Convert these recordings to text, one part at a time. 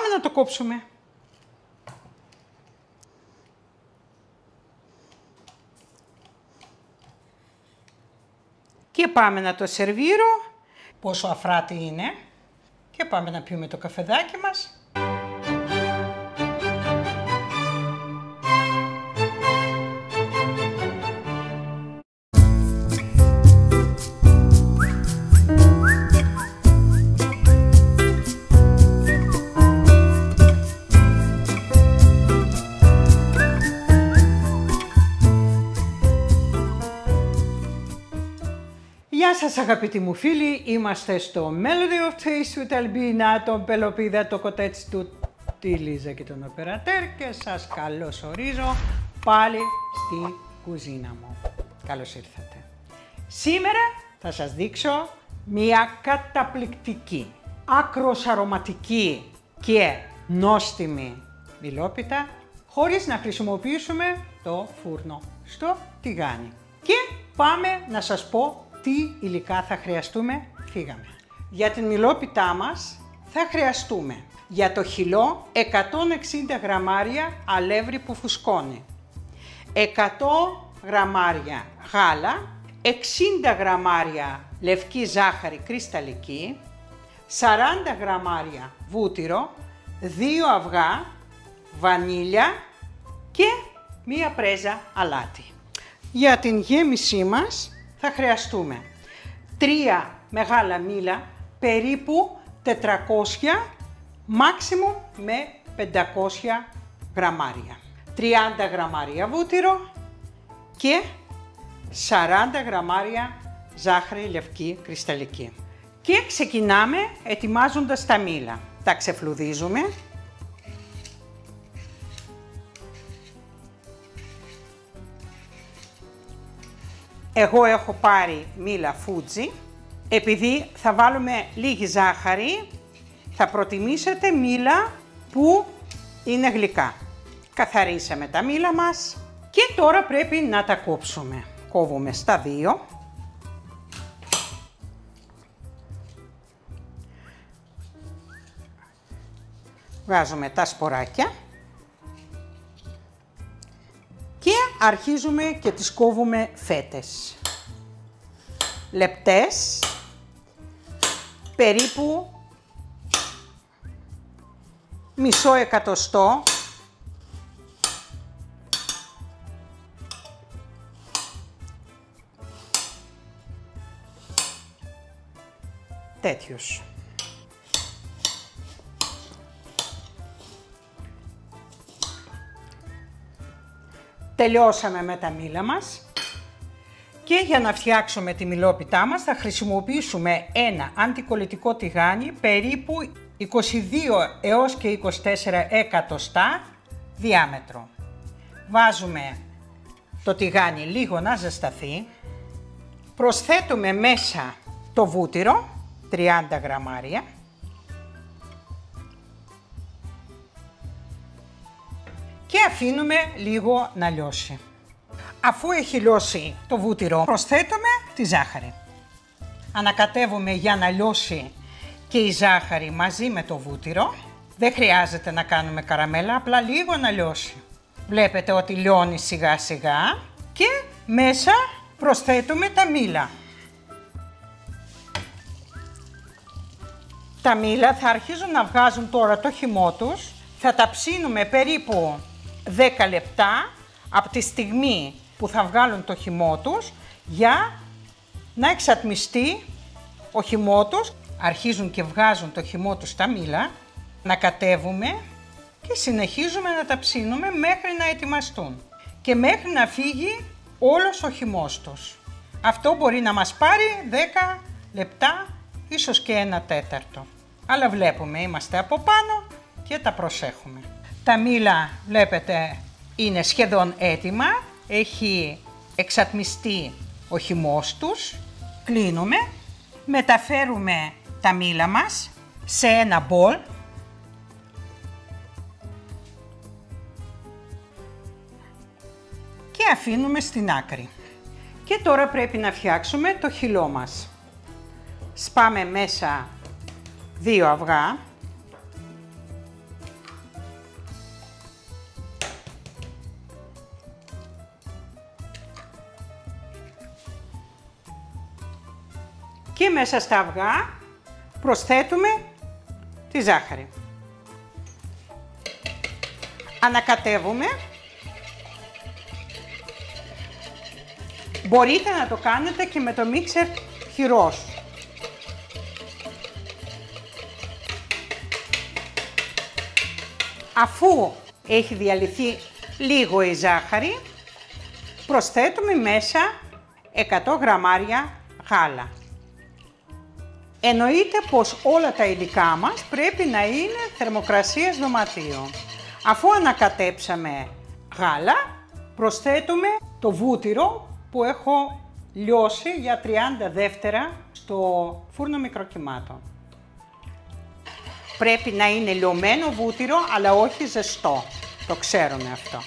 πάμε να το κόψουμε. Και πάμε να το σερβίρω, πόσο αφράτη είναι. Και πάμε να πιούμε το καφεδάκι μας. Γεια σας αγαπητοί μου φίλοι, είμαστε στο Melody of Taste with Albina, τον Πελοπίδα, το κοτέτσι του, τη Λίζα και τον Οπερατέρ και σας καλωσορίζω πάλι στη κουζίνα μου. Καλώς ήρθατε. Σήμερα θα σας δείξω μια καταπληκτική, άκρως αρωματική και νόστιμη μιλόπιτα χωρίς να χρησιμοποιήσουμε το φούρνο στο τηγάνι. Και πάμε να σας πω τι υλικά θα χρειαστούμε. Φύγαμε. Για την μιλόπιτά μας θα χρειαστούμε για το χυλό 160 γραμμάρια αλεύρι που φουσκώνει, 100 γραμμάρια γάλα, 60 γραμμάρια λευκή ζάχαρη κρυσταλλική, 40 γραμμάρια βούτυρο, 2 αυγά, βανίλια και μία πρέζα αλάτι. Για την γέμισή μας θα χρειαστούμε 3 μεγάλα μήλα, περίπου 400, μάξιμου με 500 γραμμάρια. 30 γραμμάρια βούτυρο και 40 γραμμάρια ζάχαρη λευκή κρυσταλλική. Και ξεκινάμε ετοιμάζοντας τα μήλα. Τα ξεφλουδίζουμε. Εγώ έχω πάρει μήλα Φούτζι. Επειδή θα βάλουμε λίγη ζάχαρη, θα προτιμήσετε μήλα που είναι γλυκά. Καθαρίσαμε τα μήλα μας και τώρα πρέπει να τα κόψουμε. Κόβουμε στα 2. Βγάζουμε τα σποράκια. Και αρχίζουμε και τις κόβουμε φέτες. Λεπτές, περίπου μισό εκατοστό. Τέτοιους. Τελειώσαμε με τα μήλα μας και για να φτιάξουμε τη μιλόπιτά μας θα χρησιμοποιήσουμε ένα αντικολλητικό τηγάνι περίπου 22 έως και 24 εκατοστά διάμετρο. Βάζουμε το τηγάνι λίγο να ζεσταθεί, προσθέτουμε μέσα το βούτυρο, 30 γραμμάρια, και αφήνουμε λίγο να λιώσει. Αφού έχει λιώσει το βούτυρο, προσθέτουμε τη ζάχαρη. Ανακατεύουμε για να λιώσει και η ζάχαρη μαζί με το βούτυρο. Δεν χρειάζεται να κάνουμε καραμέλα, απλά λίγο να λιώσει. Βλέπετε ότι λιώνει σιγά σιγά και μέσα προσθέτουμε τα μήλα. Τα μήλα θα αρχίζουν να βγάζουν τώρα το χυμό τους. Θα τα ψήνουμε περίπου 10 λεπτά από τη στιγμή που θα βγάλουν το χυμό τους για να εξατμιστεί ο χυμό τους. Αρχίζουν και βγάζουν το χυμό τους τα μήλα, να κατέβουμε και συνεχίζουμε να τα ψήνουμε μέχρι να ετοιμαστούν και μέχρι να φύγει όλος ο χυμός τους. Αυτό μπορεί να μας πάρει 10 λεπτά, ίσως και 1 τέταρτο. Αλλά βλέπουμε, είμαστε από πάνω και τα προσέχουμε. Τα μήλα, βλέπετε, είναι σχεδόν έτοιμα. Έχει εξατμιστεί ο χυμός τους. Κλείνουμε. Μεταφέρουμε τα μήλα μας σε ένα μπολ. Και αφήνουμε στην άκρη. Και τώρα πρέπει να φτιάξουμε το χυλό μας. Σπάμε μέσα 2 αυγά. Και μέσα στα αυγά προσθέτουμε τη ζάχαρη. Ανακατεύουμε. Μπορείτε να το κάνετε και με το μίξερ χειρός. Αφού έχει διαλυθεί λίγο η ζάχαρη, προσθέτουμε μέσα 100 γραμμάρια γάλα. Εννοείται πως όλα τα υλικά μας πρέπει να είναι θερμοκρασίας δωματίου. Αφού ανακατέψαμε γάλα, προσθέτουμε το βούτυρο που έχω λιώσει για 30 δεύτερα στο φούρνο μικροκυμάτων. Πρέπει να είναι λιωμένο βούτυρο, αλλά όχι ζεστό. Το ξέρουμε αυτό.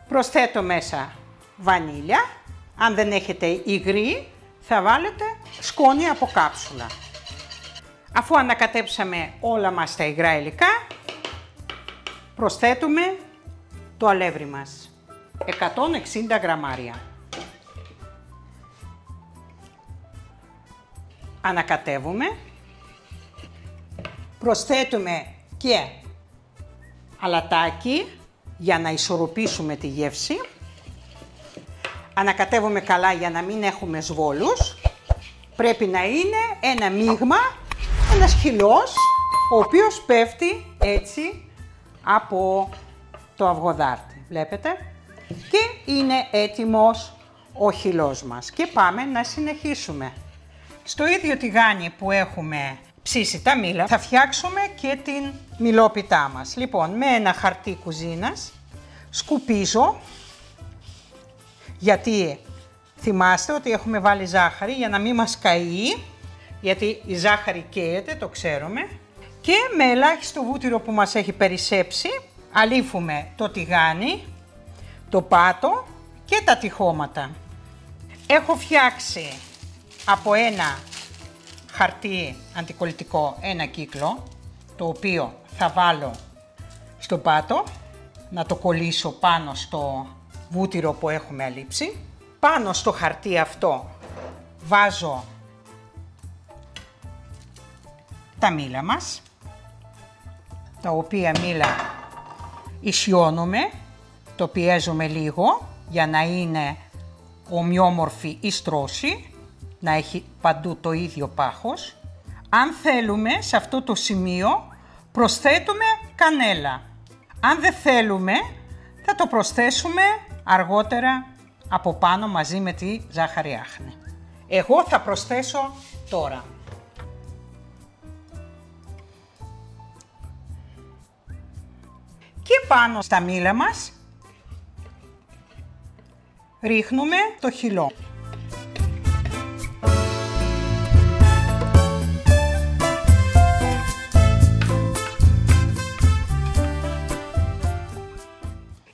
Προσθέτω μέσα βανίλια. Αν δεν έχετε υγρή, θα βάλετε σκόνη από κάψουλα. Αφού ανακατέψαμε όλα μας τα υγρά υλικά, προσθέτουμε το αλεύρι μας. 160 γραμμάρια. Ανακατεύουμε. Προσθέτουμε και αλατάκι για να ισορροπήσουμε τη γεύση. Ανακατεύουμε καλά για να μην έχουμε σβόλους. Πρέπει να είναι ένα μείγμα, ένας χυλός, ο οποίος πέφτει έτσι από το αυγοδάρτη. Βλέπετε? Και είναι έτοιμος ο χυλός μας. Και πάμε να συνεχίσουμε. Στο ίδιο τηγάνι που έχουμε ψήσει τα μήλα, θα φτιάξουμε και την μιλόπιτά μας. Λοιπόν, με ένα χαρτί κουζίνας σκουπίζω, γιατί θυμάστε ότι έχουμε βάλει ζάχαρη για να μην μας καεί, γιατί η ζάχαρη καίεται, το ξέρουμε. Και με ελάχιστο βούτυρο που μας έχει περισσέψει, αλήφουμε το τηγάνι, το πάτο και τα τυχώματα. Έχω φτιάξει από ένα χαρτί αντικολλητικό ένα κύκλο, το οποίο θα βάλω στο πάτο, να το κολλήσω πάνω στο βούτυρο που έχουμε αλείψει. Πάνω στο χαρτί αυτό βάζω τα μήλα μας, τα οποία μήλα ισιώνουμε, το πιέζουμε λίγο για να είναι ομοιόμορφη η στρώση, να έχει παντού το ίδιο πάχος. Αν θέλουμε, σε αυτό το σημείο προσθέτουμε κανέλα. Αν δεν θέλουμε, θα το προσθέσουμε αργότερα από πάνω μαζί με τη ζάχαρη άχνη. Εγώ θα προσθέσω τώρα. Και πάνω στα μήλα μας ρίχνουμε το χυλό.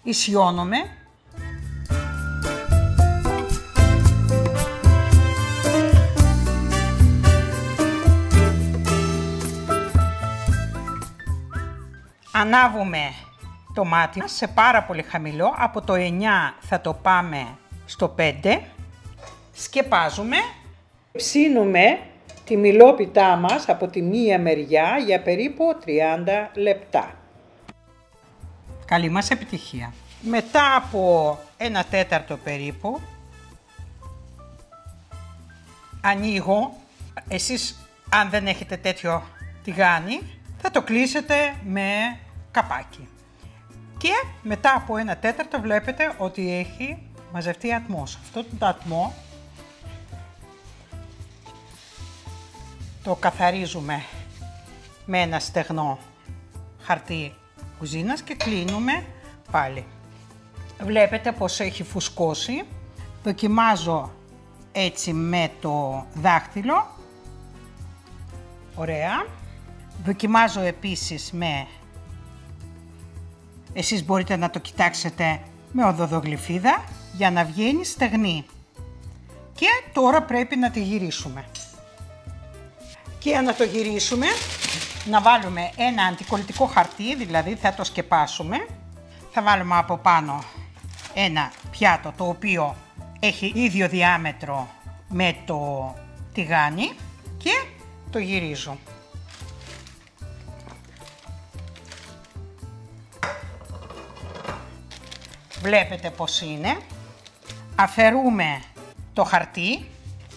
Ισιώνουμε. Ανάβουμε το μάτι μας σε πάρα πολύ χαμηλό, από το 9 θα το πάμε στο 5. Σκεπάζουμε. Ψήνουμε τη μιλόπιτά μας από τη μία μεριά για περίπου 30 λεπτά. Καλή μας επιτυχία. Μετά από 1/4 περίπου, ανοίγω. Εσείς αν δεν έχετε τέτοιο τηγάνι, θα το κλείσετε με καπάκι. Και μετά από 1/4 βλέπετε ότι έχει μαζευτεί ατμός. Αυτό το ατμό το καθαρίζουμε με ένα στεγνό χαρτί κουζίνας και κλείνουμε πάλι. Βλέπετε πως έχει φουσκώσει. Δοκιμάζω έτσι με το δάχτυλο. Ωραία. Δοκιμάζω επίσης με... Εσείς μπορείτε να το κοιτάξετε με οδοντογλυφίδα για να βγαίνει στεγνή. Και τώρα πρέπει να τη γυρίσουμε. Και για να το γυρίσουμε, να βάλουμε ένα αντικολλητικό χαρτί, δηλαδή θα το σκεπάσουμε. Θα βάλουμε από πάνω ένα πιάτο το οποίο έχει ίδιο διάμετρο με το τηγάνι και το γυρίζω. Βλέπετε πως είναι. Αφαιρούμε το χαρτί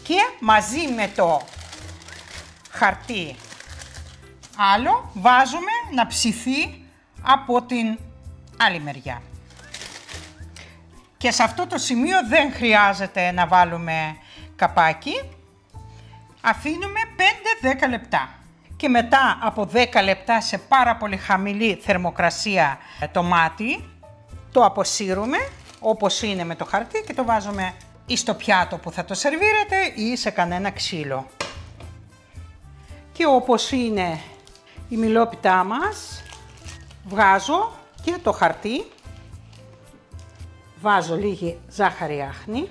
και μαζί με το χαρτί άλλο βάζουμε να ψηθεί από την άλλη μεριά. Και σε αυτό το σημείο δεν χρειάζεται να βάλουμε καπάκι. Αφήνουμε 5-10 λεπτά. Και μετά από 10 λεπτά σε πάρα πολύ χαμηλή θερμοκρασία το μάτι, το αποσύρουμε όπως είναι με το χαρτί και το βάζουμε ή στο πιάτο που θα το σερβίρετε ή σε κανένα ξύλο. Και όπως είναι η μιλόπιτά μας, βγάζω και το χαρτί, βάζω λίγη ζάχαρη άχνη,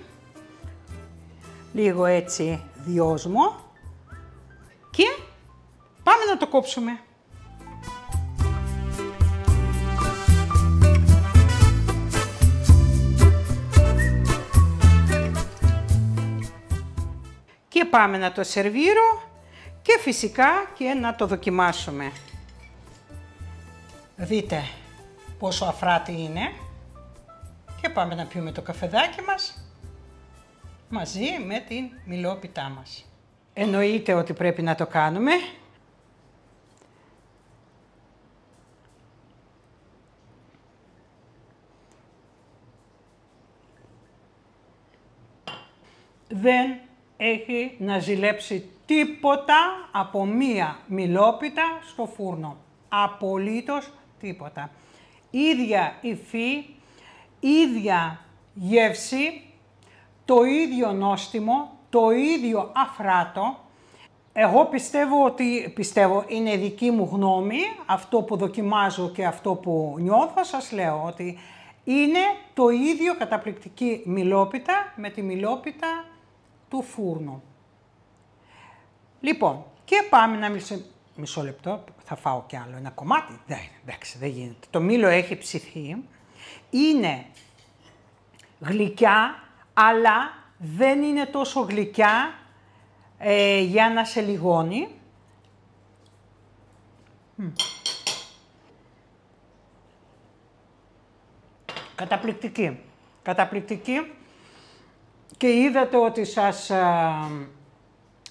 λίγο έτσι δυόσμο και πάμε να το κόψουμε. Και πάμε να το σερβίρω και φυσικά και να το δοκιμάσουμε. Δείτε πόσο αφράτη είναι και πάμε να πιούμε το καφεδάκι μας μαζί με την μιλόπιτά μας. Εννοείται ότι πρέπει να το κάνουμε. Δεν έχει να ζηλέψει τίποτα από μία μιλόπιτα στο φούρνο. Απολύτως τίποτα. Ίδια υφή, ίδια γεύση, το ίδιο νόστιμο, το ίδιο αφράτο. Εγώ πιστεύω, είναι δική μου γνώμη, αυτό που δοκιμάζω και αυτό που νιώθω, σας λέω ότι είναι το ίδιο καταπληκτική μιλόπιτα με τη μιλόπιτα του φούρνου. Λοιπόν, και πάμε να μισό λεπτό, θα φάω κι άλλο ένα κομμάτι. Εντάξει, δεν γίνεται. Το μήλο έχει ψηθεί, είναι γλυκιά, αλλά δεν είναι τόσο γλυκιά για να σε λιγώνει. Καταπληκτική, καταπληκτική. Και είδατε ότι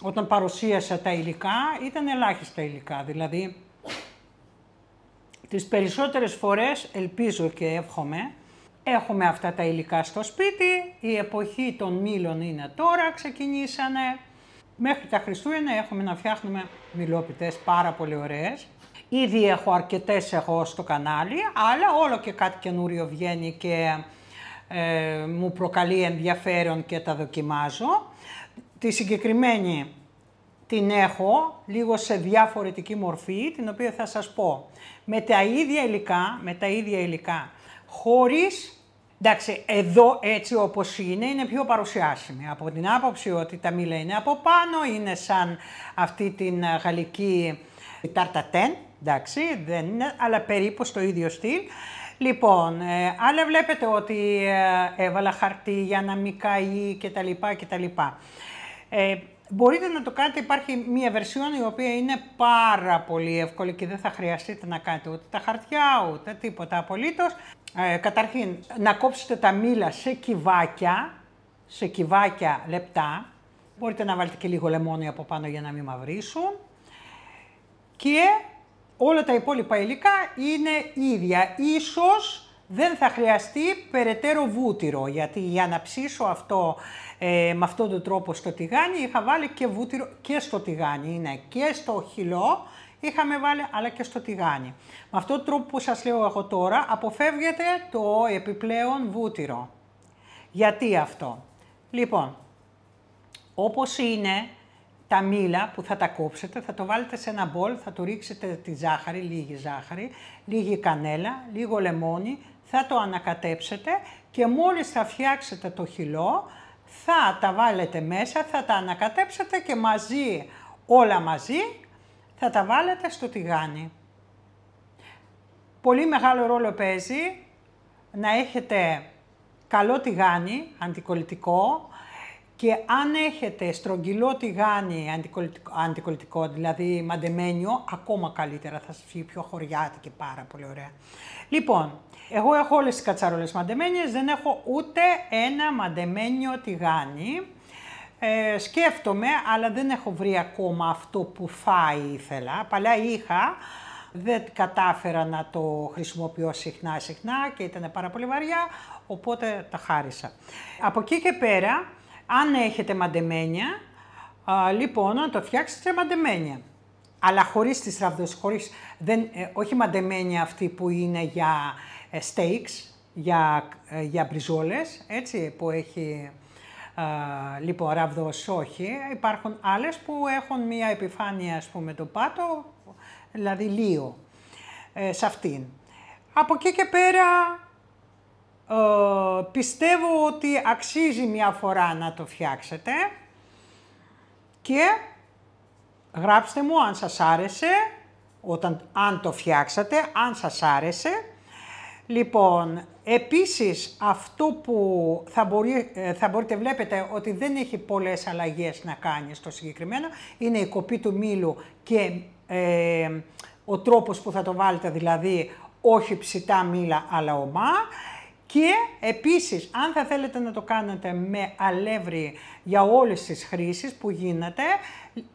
όταν παρουσίασα τα υλικά, ήταν ελάχιστα υλικά. Δηλαδή, τις περισσότερες φορές, ελπίζω και εύχομαι, έχουμε αυτά τα υλικά στο σπίτι. Η εποχή των μήλων είναι τώρα, ξεκινήσανε. Μέχρι τα Χριστούγεννα έχουμε να φτιάχνουμε μιλόπιτες πάρα πολύ ωραίες. Ήδη έχω αρκετές εγώ στο κανάλι, αλλά όλο και κάτι καινούριο βγαίνει και μου προκαλεί ενδιαφέρον και τα δοκιμάζω. Τη συγκεκριμένη την έχω λίγο σε διαφορετική μορφή, την οποία θα σας πω. Με τα ίδια υλικά, χωρίς, εντάξει, εδώ έτσι όπως είναι πιο παρουσιάσιμη. Από την άποψη ότι τα μήλα είναι από πάνω, είναι σαν αυτή την γαλλική ταρτατέν, εντάξει, δεν είναι, αλλά περίπου στο ίδιο στυλ. Λοιπόν, αλλά βλέπετε ότι έβαλα χαρτί για να μην καεί κτλ. Μπορείτε να το κάνετε, υπάρχει μία βερσιόν η οποία είναι πάρα πολύ εύκολη και δεν θα χρειαστείτε να κάνετε ούτε τα χαρτιά, ούτε τίποτα απολύτως. Καταρχήν, να κόψετε τα μήλα σε κυβάκια λεπτά. Μπορείτε να βάλετε και λίγο λεμόνι από πάνω για να μην μαυρίσουν. Και όλα τα υπόλοιπα υλικά είναι ίδια. Ίσως δεν θα χρειαστεί περαιτέρω βούτυρο, γιατί για να ψήσω αυτό με αυτόν τον τρόπο στο τηγάνι είχα βάλει και βούτυρο και στο τηγάνι. Είναι και στο χυλό είχαμε βάλει, αλλά και στο τηγάνι. Με αυτόν τον τρόπο που σας λέω εγώ τώρα αποφεύγετε το επιπλέον βούτυρο. Γιατί αυτό? Λοιπόν, όπως είναι τα μήλα που θα τα κόψετε, θα το βάλετε σε ένα μπολ, θα του ρίξετε τη ζάχαρη, λίγη κανέλα, λίγο λεμόνι, θα το ανακατέψετε και μόλις θα φτιάξετε το χυλό, θα τα βάλετε μέσα, θα τα ανακατέψετε και μαζί, όλα μαζί, θα τα βάλετε στο τηγάνι. Πολύ μεγάλο ρόλο παίζει να έχετε καλό τηγάνι, αντικολλητικό, Και αν έχετε στρογγυλό τηγάνι αντικολλητικό, δηλαδή μαντεμένιο, ακόμα καλύτερα, θα σας βγει πιο χωριάτη και πάρα πολύ ωραία. Λοιπόν, εγώ έχω όλες τις κατσαρόλες μαντεμένιες, δεν έχω ούτε ένα μαντεμένιο τηγάνι. Σκέφτομαι, αλλά δεν έχω βρει ακόμα αυτό που θα ήθελα. Παλιά είχα, δεν κατάφερα να το χρησιμοποιώ συχνά και ήταν πάρα πολύ βαριά, οπότε τα χάρισα. Από εκεί και πέρα, αν έχετε μαντεμένια, λοιπόν, να το φτιάξετε μαντεμένια. Αλλά χωρίς τις ραβδούς, όχι μαντεμένια αυτή που είναι για steaks, για μπριζόλες, έτσι, που έχει λοιπόν ραβδός, όχι. Υπάρχουν άλλες που έχουν μία επιφάνεια, ας πούμε, το πάτο, δηλαδή λίο, σε αυτήν. Από εκεί και πέρα, πιστεύω ότι αξίζει μια φορά να το φτιάξετε και γράψτε μου αν σας άρεσε, αν το φτιάξατε, αν σας άρεσε. Λοιπόν, επίσης αυτό που θα μπορείτε, βλέπετε ότι δεν έχει πολλές αλλαγές να κάνει στο συγκεκριμένο, είναι η κοπή του μήλου και ο τρόπος που θα το βάλετε, δηλαδή όχι ψητά μήλα αλλά ομά. Και επίσης, αν θα θέλετε να το κάνετε με αλεύρι για όλες τις χρήσεις που γίνεται,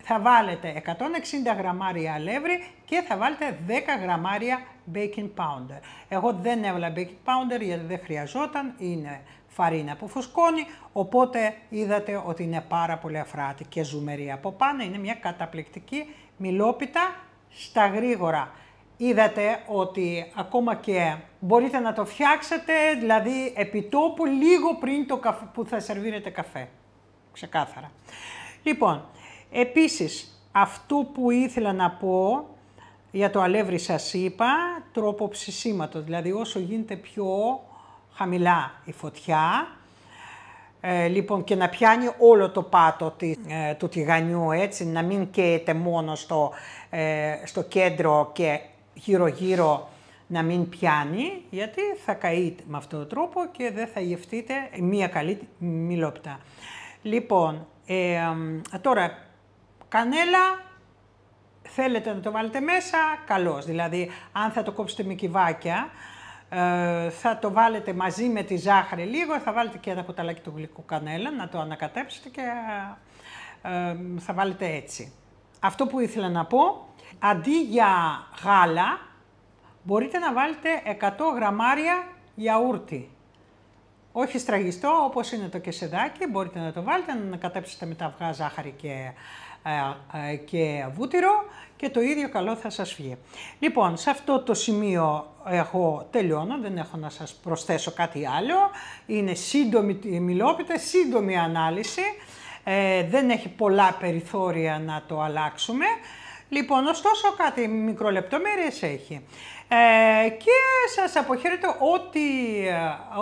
θα βάλετε 160 γραμμάρια αλεύρι και θα βάλετε 10 γραμμάρια baking powder. Εγώ δεν έβαλα baking powder γιατί δεν χρειαζόταν, είναι φαρίνα που φουσκώνει, οπότε είδατε ότι είναι πάρα πολύ αφράτη και ζουμερή από πάνω. Είναι μια καταπληκτική μιλόπιτα στα γρήγορα. Είδατε ότι ακόμα και μπορείτε να το φτιάξετε, δηλαδή επιτόπου λίγο πριν που θα σερβίρετε καφέ. Ξεκάθαρα. Λοιπόν, επίσης, αυτό που ήθελα να πω για το αλεύρι σας είπα, τρόπο ψησίματος, δηλαδή όσο γίνεται πιο χαμηλά η φωτιά, λοιπόν, και να πιάνει όλο το πάτο του τηγανιού, έτσι, να μην καίεται μόνο στο κέντρο και γύρω-γύρω να μην πιάνει, γιατί θα καείτε με αυτόν τον τρόπο και δεν θα γευτείτε μία καλή μιλόπιτα. Λοιπόν, τώρα, κανέλα, θέλετε να το βάλετε μέσα, καλώς. Δηλαδή, αν θα το κόψετε με κυβάκια, θα το βάλετε μαζί με τη ζάχαρη λίγο, θα βάλετε και ένα κουταλάκι του γλυκού κανέλα, να το ανακατέψετε και θα βάλετε έτσι. Αυτό που ήθελα να πω, αντί για γάλα, μπορείτε να βάλετε 100 γραμμάρια γιαούρτι. Όχι στραγιστό, όπως είναι το κεσεδάκι, μπορείτε να το βάλετε, να ανακατέψετε με τα αυγά, ζάχαρη και βούτυρο και το ίδιο καλό θα σας βγει. Λοιπόν, σε αυτό το σημείο εγώ τελειώνω, δεν έχω να σας προσθέσω κάτι άλλο. Είναι σύντομη η μιλόπιτα, σύντομη ανάλυση, δεν έχει πολλά περιθώρια να το αλλάξουμε. Λοιπόν, ωστόσο κάτι μικρολεπτομέρειες έχει. Και σας αποχαιρετώ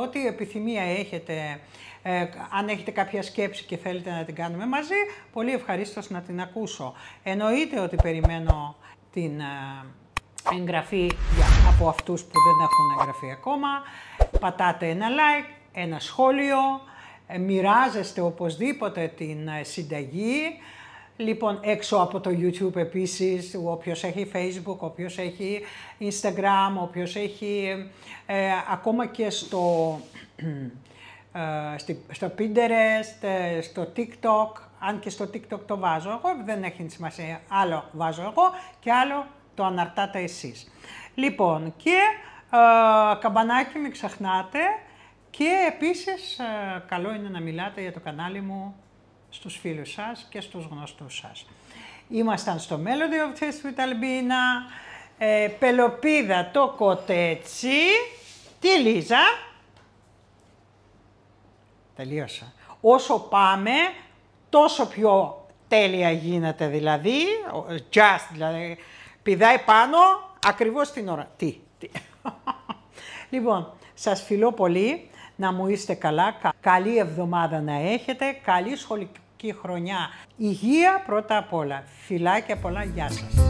ό,τι επιθυμία έχετε. Αν έχετε κάποια σκέψη και θέλετε να την κάνουμε μαζί, πολύ ευχαρίστως να την ακούσω. Εννοείται ότι περιμένω την εγγραφή από αυτούς που δεν έχουν εγγραφεί ακόμα. Πατάτε ένα like, ένα σχόλιο, μοιράζεστε οπωσδήποτε την συνταγή. Λοιπόν, έξω από το YouTube επίσης, όποιος έχει Facebook, όποιος έχει Instagram, όποιος έχει ακόμα και στο Pinterest, στο TikTok, αν και στο TikTok το βάζω εγώ, δεν έχει σημασία, άλλο βάζω εγώ και άλλο το αναρτάτε εσείς. Λοιπόν, και καμπανάκι μην ξεχνάτε και επίσης καλό είναι να μιλάτε για το κανάλι μου στους φίλους σας και στους γνωστούς σας. Ήμασταν στο Melody of Taste with Albina, Πελοπίδα το κοτέτσι, τη Λίζα. Τελείωσα. Όσο πάμε, τόσο πιο τέλεια γίνεται, δηλαδή, δηλαδή, πηδάει πάνω ακριβώς την ώρα. Τι. Λοιπόν, σας φιλώ πολύ, να μου είστε καλά, καλή εβδομάδα να έχετε, καλή σχολική χρονιά, υγεία πρώτα απ' όλα. Φιλάκια πολλά, γεια σας.